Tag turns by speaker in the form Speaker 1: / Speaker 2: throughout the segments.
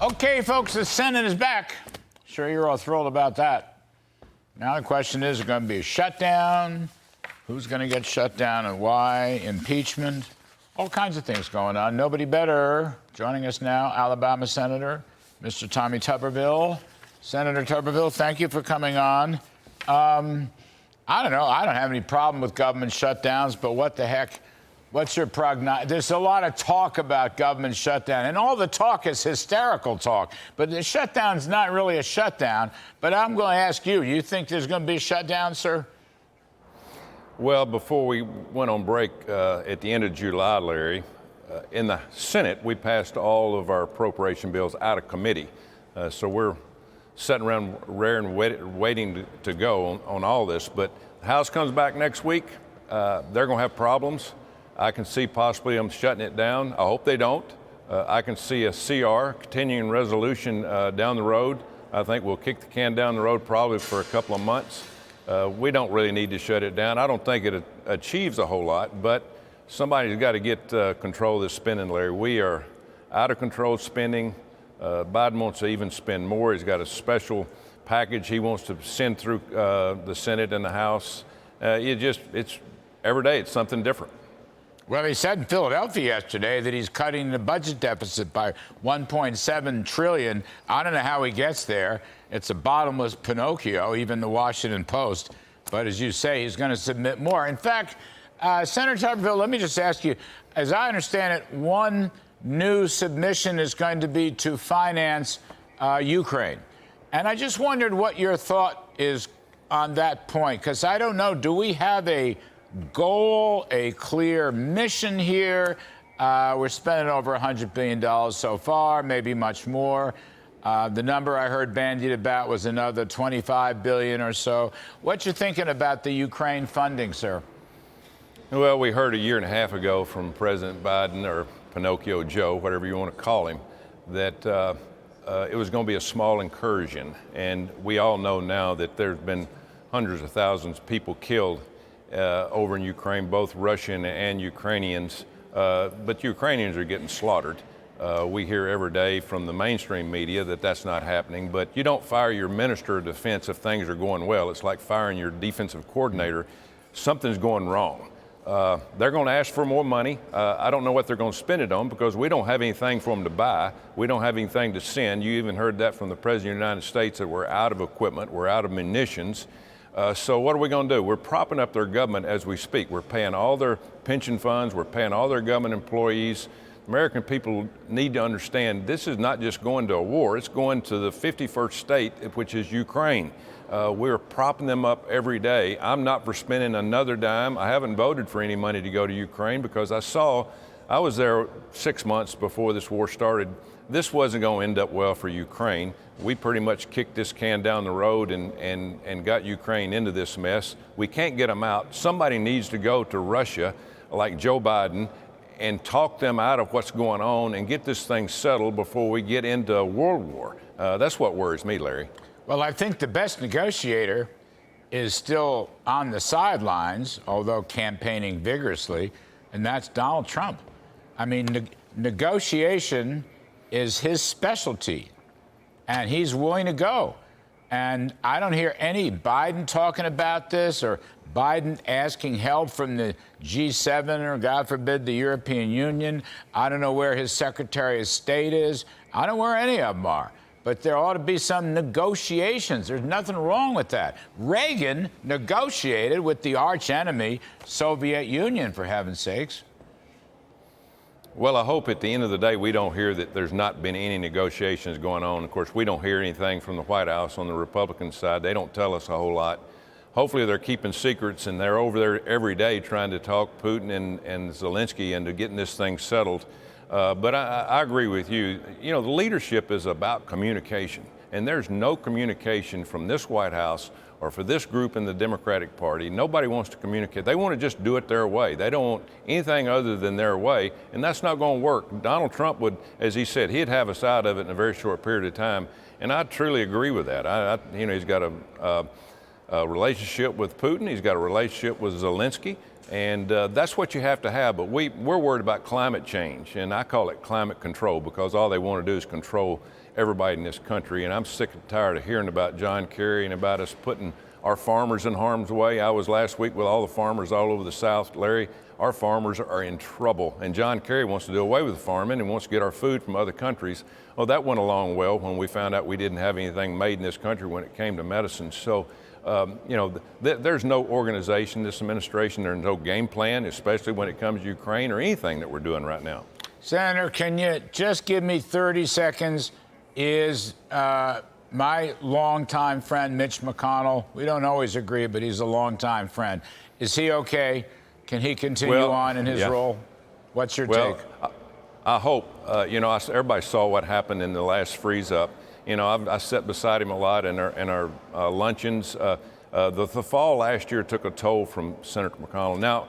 Speaker 1: Okay, folks, the Senate is back. Sure, you're all thrilled about that. Now the question is going to be a shutdown? Who's going to get shut down and why? Impeachment? All kinds of things going on. Nobody better. Joining us now, Alabama Senator, Mr. Tommy Tuberville. Senator Tuberville, thank you for coming on. I don't know. I don't have any problem with government shutdowns, but what the heck? What's your prognosis? There's a lot of talk about government shutdown, and all the talk is hysterical talk. But the shutdown's not really a shutdown. But I'm going to ask you, you think there's going to be a shutdown, sir?
Speaker 2: Well, before we went on break at the end of July, Larry, in the Senate, we passed all of our appropriation bills out of committee. So we're sitting around raring and waiting to go on all this. But the House comes back next week. They're going to have problems. I can see possibly them shutting it down. I hope they don't. I can see a CR, continuing resolution, down the road. I think we'll kick the can down the road probably for a couple of months. We don't really need to shut it down. I don't think it achieves a whole lot, but somebody's got to get control of this spending, Larry. We are out of control spending. Biden wants to even spend more. He's got a special package he wants to send through the Senate and the House. It's every day it's something different.
Speaker 1: Well, he said in Philadelphia yesterday that he's cutting the budget deficit by $1.7 trillion. I don't know how he gets there. It's a bottomless Pinocchio, even the Washington Post. But as you say, he's going to submit more. In fact, Senator Tuberville, let me just ask you, as I understand it, one new submission is going to be to finance Ukraine. And I just wondered what your thought is on that point, because I don't know, do we have a goal, a clear mission here? We're spending over $100 billion so far, maybe much more. The number I heard bandied about was another $25 billion or so. What you thinking about the Ukraine funding, sir?
Speaker 2: Well, we heard a year and a half ago from President Biden, or Pinocchio Joe, whatever you want to call him, that it was going to be a small incursion. And we all know now that there's been hundreds of thousands of people killed over in Ukraine, both Russian and Ukrainians, but Ukrainians are getting slaughtered. We hear every day from the mainstream media that that's not happening, but you don't fire your minister of defense if things are going well. It's like firing your defensive coordinator. Something's going wrong. They're going to ask for more money. I don't know what they're going to spend it on because we don't have anything for them to buy. We don't have anything to send. You even heard that from the President of the United States that we're out of equipment, we're out of munitions. So what are we going to do? We're propping up their government as we speak. We're paying all their pension funds. We're paying all their government employees. American people need to understand this is not just going to a war. It's going to the 51st state, which is Ukraine. We're propping them up every day. I'm not for spending another dime. I haven't voted for any money to go to Ukraine because I was there 6 months before this war started. This wasn't going to end up well for Ukraine. We pretty much kicked this can down the road and got Ukraine into this mess. We can't get them out. Somebody needs to go to Russia, like Joe Biden, and talk them out of what's going on and get this thing settled before we get into a world war. That's what worries me, Larry.
Speaker 1: Well, I think the best negotiator is still on the sidelines, although campaigning vigorously, and that's Donald Trump. I mean, negotiation is his specialty, and he's willing to go. And I don't hear any Biden talking about this or Biden asking help from the G7 or, God forbid, the European Union. I don't know where his Secretary of State is. I don't know where any of them are. But there ought to be some negotiations. There's nothing wrong with that. Reagan negotiated with the archenemy, Soviet Union, for heaven's sakes.
Speaker 2: Well, I hope at the end of the day we don't hear that there's not been any negotiations going on. Of course, we don't hear anything from the White House on the Republican side. They don't tell us a whole lot. Hopefully they're keeping secrets, and they're over there every day trying to talk Putin and Zelensky into getting this thing settled. But I agree with you. You know, the leadership is about communication, and there's no communication from this White House or for this group in the Democratic Party. Nobody wants to communicate. They want to just do it their way. They don't want anything other than their way, and that's not going to work. Donald Trump would, as he said, he'd have us out of it in a very short period of time, and I truly agree with that. You know, he's got a relationship with Putin. He's got a relationship with Zelensky. And that's what you have to have. But we're worried about climate change, and I call it climate control, because all they want to do is control everybody in this country. And I'm sick and tired of hearing about John Kerry and about us putting our farmers in harm's way. I was last week with all the farmers all over the South, Larry. Our farmers are in trouble, and John Kerry wants to do away with farming and wants to get our food from other countries. Oh, that went along well when we found out we didn't have anything made in this country when it came to medicine. So, you know, there's no organization, this administration, there's no game plan, especially when it comes to Ukraine or anything that we're doing right now.
Speaker 1: Senator, can you just give me 30 seconds? Is my longtime friend Mitch McConnell, we don't always agree, but he's a longtime friend. Is he okay? Can he continue on in his role? What's your take?
Speaker 2: I hope. You know, everybody saw what happened in the last freeze up. You know, I sat beside him a lot in our luncheons. The fall last year took a toll from Senator McConnell. Now,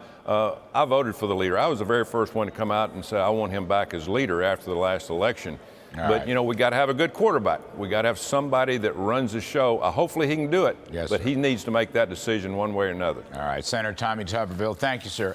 Speaker 2: I voted for the leader. I was the very first one to come out and say I want him back as leader after the last election. But, you know, we got to have a good quarterback. We got to have somebody that runs the show. Hopefully he can do it. Yes, but he needs to make that decision one way or another.
Speaker 1: All right, Senator Tommy Tuberville, thank you, sir.